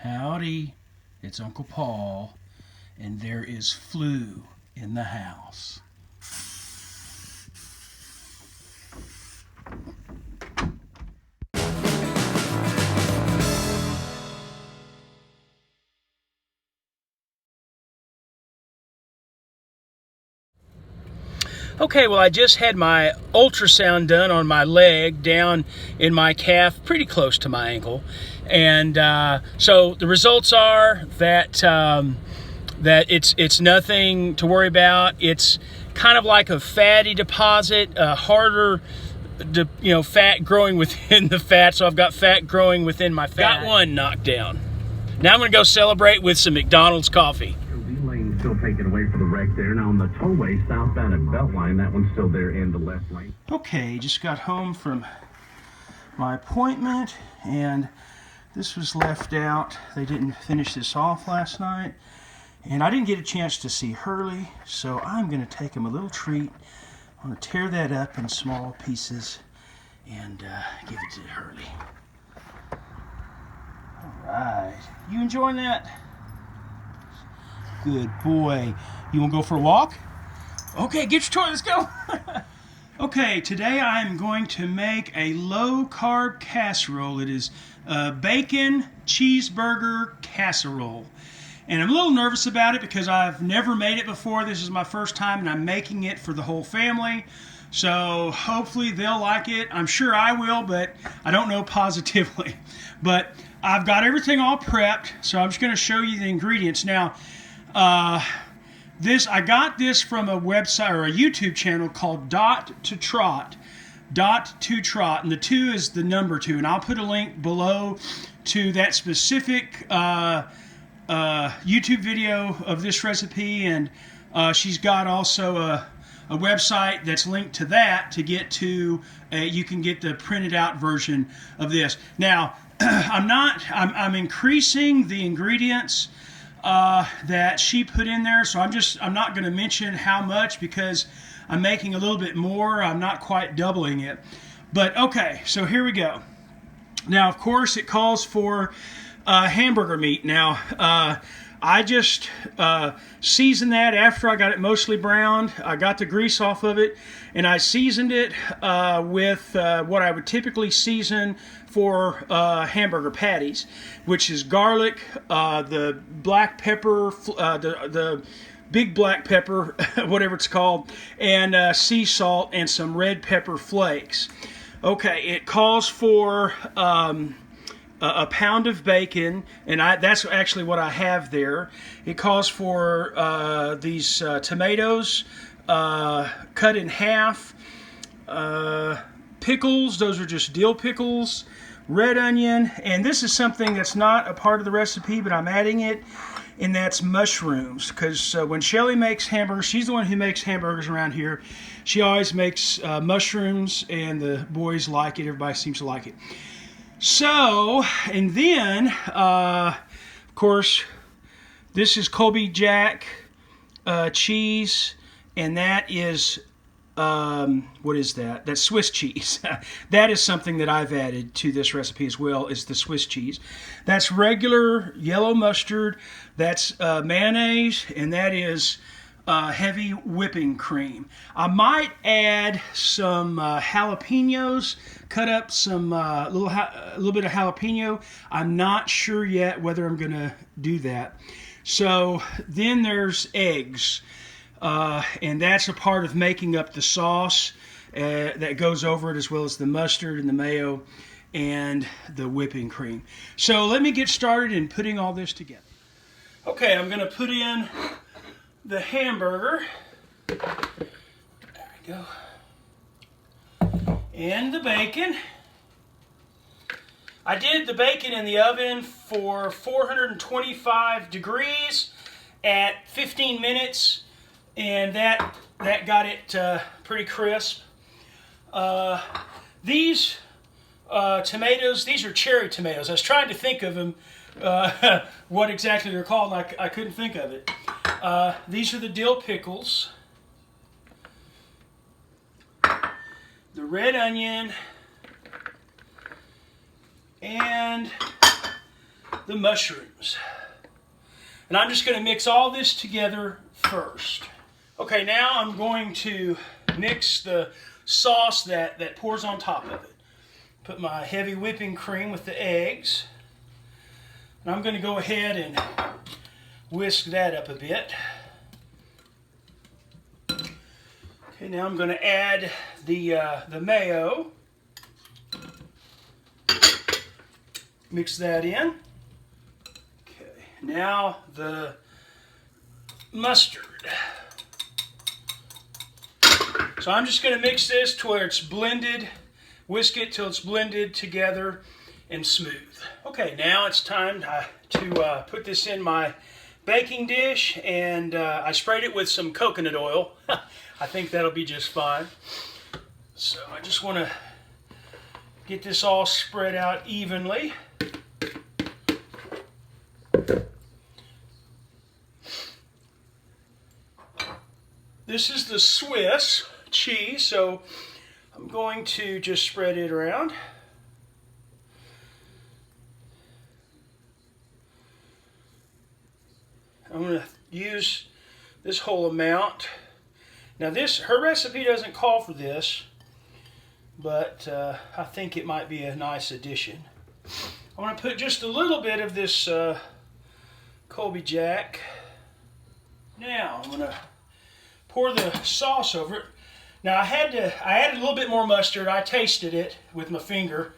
Howdy, it's Uncle Paul, and there is flu in the house. Okay, well, I just had my ultrasound done on my leg down in my calf, pretty close to my ankle. And so the results are that that it's nothing to worry about. It's kind of like a fatty deposit, harder, fat growing within the fat. So I've got fat growing within my fat. Got one knocked down. Now I'm going to go celebrate with some McDonald's coffee. Still taken away for the wreck there. Now on the tollway southbound at Beltline, that one's still there in the left lane. Okay, just got home from my appointment, and this was left out. They didn't finish this off last night, and I didn't get a chance to see Hurley, so I'm going to take him a little treat. I'm going to tear that up in small pieces and give it to Hurley. All right. You enjoying that? Good boy. You want to go for a walk? Okay, get your toy. Let's go. Okay, today I am going to make a low-carb casserole. It is bacon cheeseburger casserole. And I'm a little nervous about it because I've never made it before. This is my first time, and I'm making it for the whole family. So hopefully they'll like it. I'm sure I will, but I don't know positively. But I've got everything all prepped, so I'm just going to show you the ingredients. Now, I got this from a website or a YouTube channel called Dot to Trot, and the 2 is the number 2, and I'll put a link below to that specific YouTube video of this recipe, and she's got also a website that's linked to that to get to you can get the printed out version of this. Now I'm increasing the ingredients that she put in there, so I'm not going to mention how much because I'm making a little bit more. I'm not quite doubling it, but okay, so here we go. Now, of course, it calls for hamburger meat. Now, I just seasoned that after I got it mostly browned. I got the grease off of it, and I seasoned it with what I would typically season for hamburger patties, which is garlic, the black pepper, the big black pepper, whatever it's called, and sea salt and some red pepper flakes. Okay, it calls for a pound of bacon, and that's actually what I have there. It calls for these tomatoes cut in half, pickles, those are just dill pickles, red onion, and this is something that's not a part of the recipe, but I'm adding it, and that's mushrooms, because when Shelly makes hamburgers, she's the one who makes hamburgers around here, she always makes mushrooms, and the boys like it, everybody seems to like it. So, and then, of course, this is Colby Jack cheese, and that is, what is that? That's Swiss cheese. That is something that I've added to this recipe as well, is the Swiss cheese. That's regular yellow mustard, that's mayonnaise, and that is heavy whipping cream. I might add some jalapenos, cut up some a little bit of jalapeno. I'm not sure yet whether I'm going to do that. So then there's eggs, and that's a part of making up the sauce that goes over it, as well as the mustard and the mayo and the whipping cream. So let me get started in putting all this together. Okay, I'm going to put in the hamburger, there we go, and the bacon. I did the bacon in the oven for 425 degrees at 15 minutes, and that got it pretty crisp. These tomatoes, these are cherry tomatoes. I was trying to think of them, what exactly they're called, and I couldn't think of it. These are the dill pickles, the red onion, and the mushrooms. And I'm just going to mix all this together first. Okay, now I'm going to mix the sauce that pours on top of it. Put my heavy whipping cream with the eggs. And I'm going to go ahead and whisk that up a bit. Okay, now I'm going to add the mayo. Mix that in. Okay, now the mustard. So I'm just going to mix this to where it's blended, whisk it till it's blended together and smooth. Okay, now it's time to put this in my baking dish, and I sprayed it with some coconut oil. I think that'll be just fine. So I just want to get this all spread out evenly. This is the Swiss cheese, so I'm going to just spread it around. I'm going to use this whole amount. Now her recipe doesn't call for this, but I think it might be a nice addition. I want to put just a little bit of this Colby Jack. Now I'm going to pour the sauce over it. Now I added a little bit more mustard. I tasted it with my finger.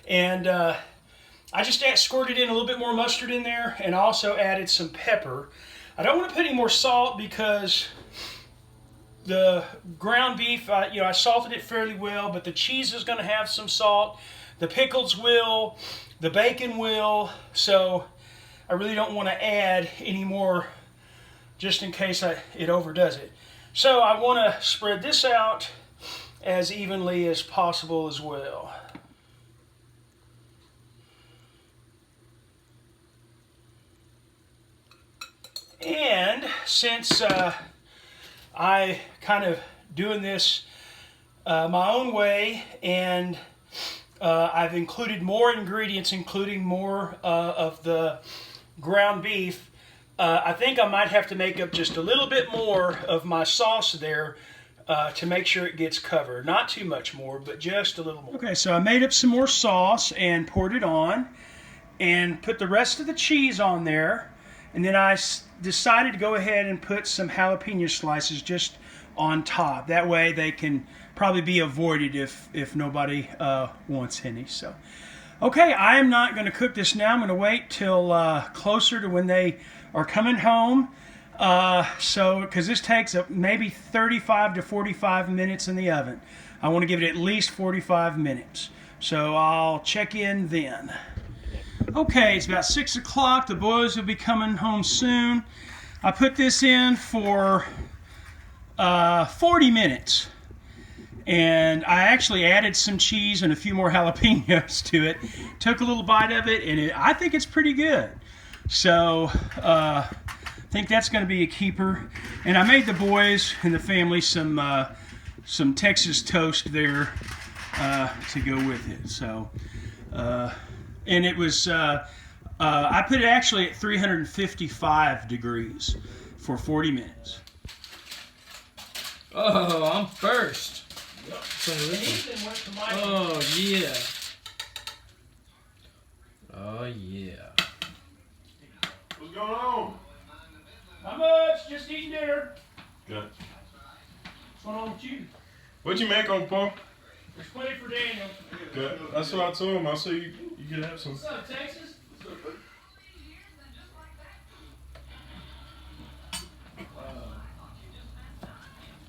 And I just squirted in a little bit more mustard in there, and also added some pepper. I don't want to put any more salt because the ground beef, I salted it fairly well, but the cheese is going to have some salt. The pickles will, the bacon will, so I really don't want to add any more just in case it overdoes it. So I want to spread this out as evenly as possible as well. And since I kind of doing this my own way, and I've included more ingredients, including more of the ground beef, I think I might have to make up just a little bit more of my sauce there to make sure it gets covered. Not too much more, but just a little more. Okay, so I made up some more sauce and poured it on and put the rest of the cheese on there. And then I decided to go ahead and put some jalapeno slices just on top. That way they can probably be avoided if nobody wants any. So, okay, I am not going to cook this now. I'm going to wait till closer to when they are coming home. Because this takes maybe 35 to 45 minutes in the oven. I want to give it at least 45 minutes. So I'll check in then. Okay, it's about 6 o'clock. The boys will be coming home soon. I put this in for 40 minutes. And I actually added some cheese and a few more jalapenos to it. Took a little bite of it, and I think it's pretty good. So I think that's going to be a keeper. And I made the boys and the family some Texas toast there to go with it. So, and it was, I put it actually at 355 degrees for 40 minutes. Oh, I'm first. Yep. So oh, yeah. Oh, yeah. What's going on? Not much, just eating dinner. Good. What's going on with you? What'd you make on Paul? There's plenty for Daniel. Good. That's what I told him. I said you could have some. What's up, Texas?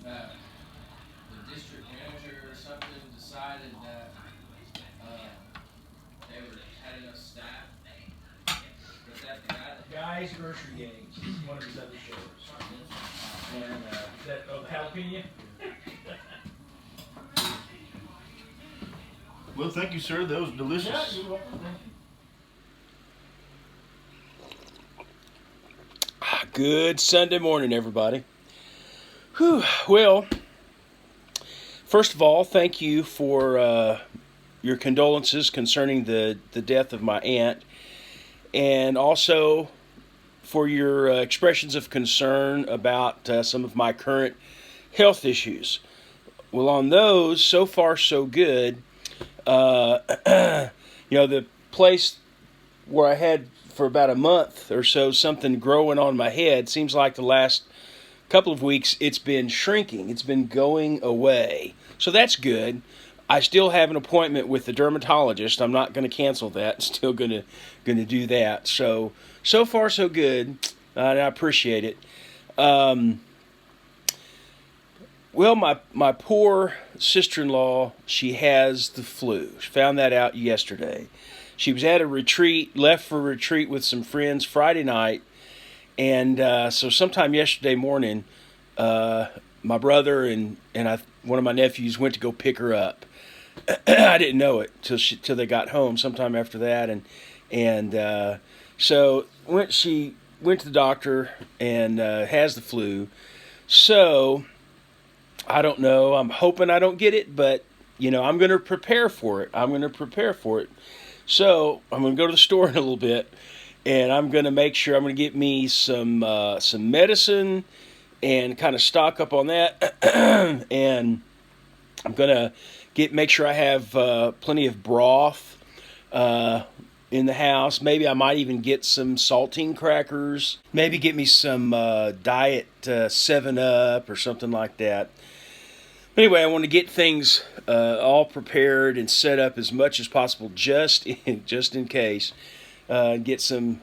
The district manager or something decided that they were had enough staff. Was that the guy that Guy's Grocery Games, one of his other shows. And is that jalapeno? Well, thank you, sir. That was delicious. Yeah, you're welcome. Good Sunday morning, everybody. Whew. Well, first of all, thank you for your condolences concerning the death of my aunt. and also for your expressions of concern about some of my current health issues. Well, on those, so far so good. The place where I had for about a month or so something growing on my head, seems like the last couple of weeks it's been shrinking. It's been going away. So that's good. I still have an appointment with the dermatologist. I'm not going to cancel that. Still going to do that. So far so good. And I appreciate it. Well, my poor sister-in-law, she has the flu. She found that out yesterday. She was at a retreat, left for a retreat with some friends Friday night, and so sometime yesterday morning, my brother and one of my nephews went to go pick her up. I didn't know it till they got home sometime after that, and so she went to the doctor and has the flu. So I don't know. I'm hoping I don't get it, but I'm going to prepare for it. So I'm going to go to the store in a little bit, and I'm going to make sure I'm going to get me some medicine and kind of stock up on that. And I'm going to make sure I have plenty of broth in the house. Maybe I might even get some saltine crackers. Maybe get me some diet 7-Up or something like that. Anyway, I want to get things all prepared and set up as much as possible, just in case. Get some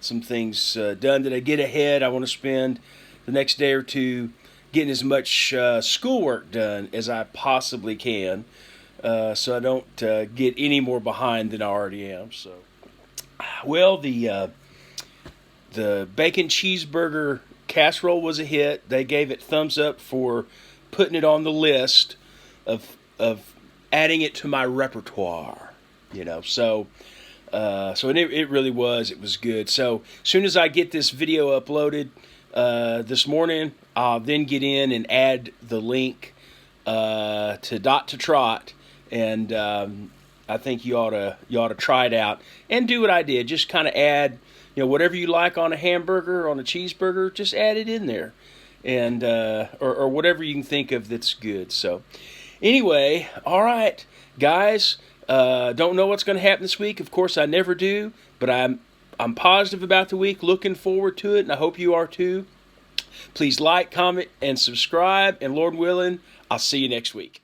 things done that I get ahead. I want to spend the next day or two getting as much schoolwork done as I possibly can, so I don't get any more behind than I already am. So, well, the bacon cheeseburger casserole was a hit. They gave it thumbs up for putting it on the list of adding it to my repertoire, So it really was. It was good. So as soon as I get this video uploaded this morning, I'll then get in and add the link to Dot to Trot, and I think you ought to try it out and do what I did. Just kind of add, whatever you like on a hamburger, on a cheeseburger, just add it in there. And or whatever you can think of that's good. So anyway, all right, guys, don't know what's going to happen this week. Of course, I never do, but I'm positive about the week, looking forward to it, and I hope you are too. Please like, comment, and subscribe, and Lord willing, I'll see you next week.